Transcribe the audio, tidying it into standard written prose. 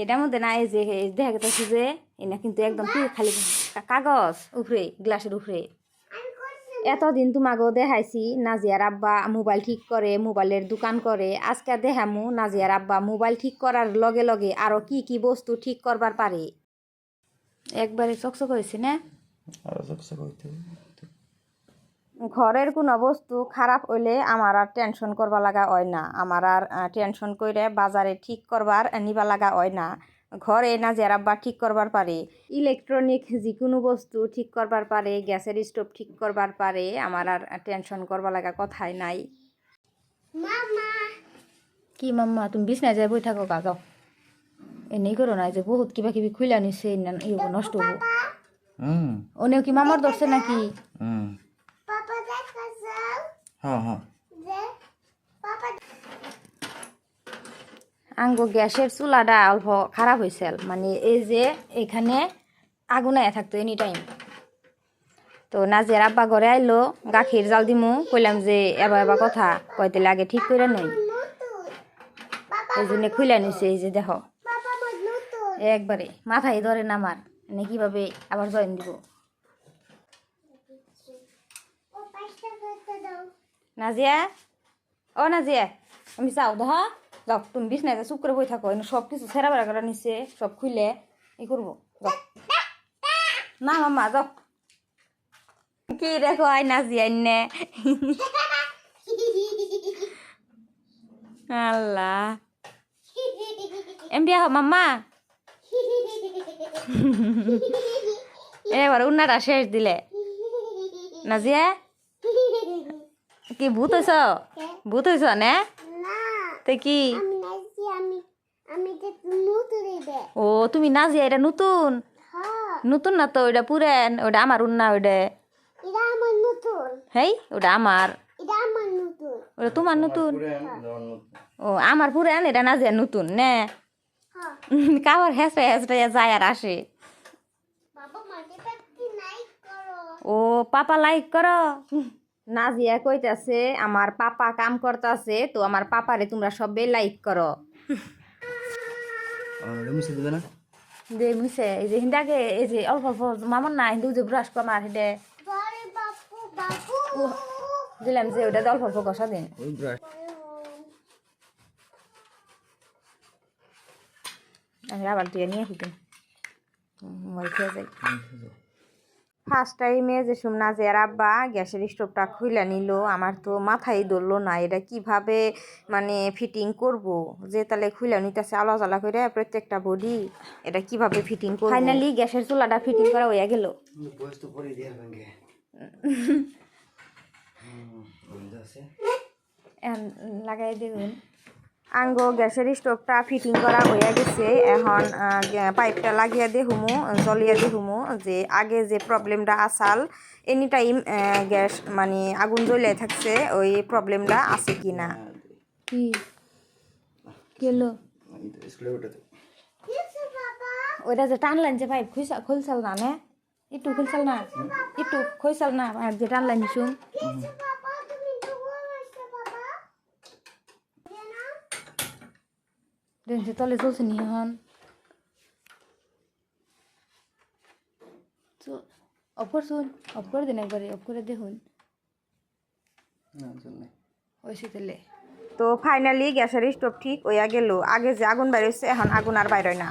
এটার মধ্যে না এই যে দেখা গেছে যে এটা কিন্তু একদম কি খালি কাগজ উপরে গ্লাসের উপরে। এতদিন তোমাকেও দেখাইছি নাজিয়ার আব্বা মোবাইল ঠিক করে, মোবাইলের দোকান করে। আজকে দেখামু নাজিয়ার আব্বা মোবাইল ঠিক করার লগে লগে আরো কি কি বস্তু ঠিক করবার পারে। একবারে চকচক হয়েছে না? ঘরের কোনো বস্তু খারাপ হইলে আমার আর টেনশন করবা লাগা হয় না। আমার আর টেনশন করে বাজারে ঠিক করবার নিবা লাগা হয় না। ঘরে নাজিয়ার আব্বা ঠিক করবার পারে। ইলেকট্রনিক যে কোনো বস্তু ঠিক করবার পারে, গ্যাসের স্টোভ ঠিক করবার পারে। আমার আর টেনশন করবা লাগা কথাই নাই। কি মাম্মা তুমি বিছনায় যাই বই থাকো গা, যাও। এনেই করো না যে বহুত কিবা কিবি খুইলা নিছে নষ্ট হবো। ওনেও কি মামার ধরছে নাকি? আঙ্গো গ্যাসের চুলাটা অল্প খারাপ হয়েছিল, মানে এই যে এখানে আগুন আয়া থাকতো এনি টাইম। তো নাজিয়ার আব্বা ঘরে আইলো, গাখির জাল দিমু, কইলাম যে এবার এবার কথা কইতে লাগে ঠিক করে নই, এই জন্য খুইলা নিছে। এই যে দেখো একবারে মাথায় ধরে না আমার, মানে কিভাবে আবার জয়েন দিব। নাজিয়া, ও নাজিয়া, আমি যাও দেখো, যাও তুমি বিছনায় চুপ করে বই থাকো। সব কিছু ছেঁড়া বেড়া করে নিচ্ছে, সব খুইলে ই করবো। যাও না মাম্মা, যাও। কি দেখো আই নাজিয়া নে আল্লাহ এমবি আহ মাম্মা। এবার উন্নাটা শেষ দিলে। নাজিয়া কি ভূত হইছ? ভূত হইছ না? তো কি? ও তুমি নাজিয়া, এটা নতুন? নতুন না তো, ওইটা পুরান। ওটা আমার উন্না, ওইটা হেই ওটা আমার, ওটা তোমার নতুন। ও আমার পুরান, এটা নাজিয়া নতুন নে। কাবার হেসড়ে হেসড়ে যায় আর আসে। ও পাপা লাইক করো। নাজিয়া কইতাছে আমার পাপা কাম করতেছে, তো আমার পাপারে তোমরা সবাই লাইক করো। দে মুছে এই যে হিন্দাকে, এই যে অল্প অল্প মামন না হিন্দু যে ব্রাশ কর মার হিডে দিলাম যে ওটা অল্প অল্প কষা দিন। আমি আবার দিয়ে নিয়ে আসি খেয়ে যাই। ফার্স্ট টাইমে যে নাজিয়ার আব্বা গ্যাসের স্টোভটা খুইলা নিল, আমার তো মাথায় ধরলো না এটা কিভাবে মানে ফিটিং করব। যে তাহলে খুইলা নিতেছে আলা জ্বালা করে প্রত্যেকটা বডি, এটা কিভাবে ফিটিং করব। ফাইনালি গ্যাসের চুলাটা ফিটিং করা হয়ে গেল। লাগাই দেখুন আঙ্গো গ্যাসের স্টোভটা ফিটিং করা হয়ে গেছে। এখন পাইপটা লাগিয়ে দেহুমু, জ্বলিয়ে দেহুমু যে আগে যে প্রবলেমটা আসাল এনি টাইম গ্যাস মানে আগুন জ্বলে থাকছে, ওই প্রবলেমটা আছে কি না। কি গেলো ওইটা যে টানলেন যে পাইপ খুলছাল না, নে একটু খুলছাল না, একটু খুলছাল না যে টানলেন শুন। দেখছি তলে চলছে নি এখন অফ করছুন, অফ করে দিন একবারে, অফ করে দেখুন ওইসে তেলে। তো ফাইনালি গ্যাসের স্টোভ ঠিক হইয়া গেল। আগে যে আগুন বাইর হয়েছে এখন আগুন আর বাইর হয় না।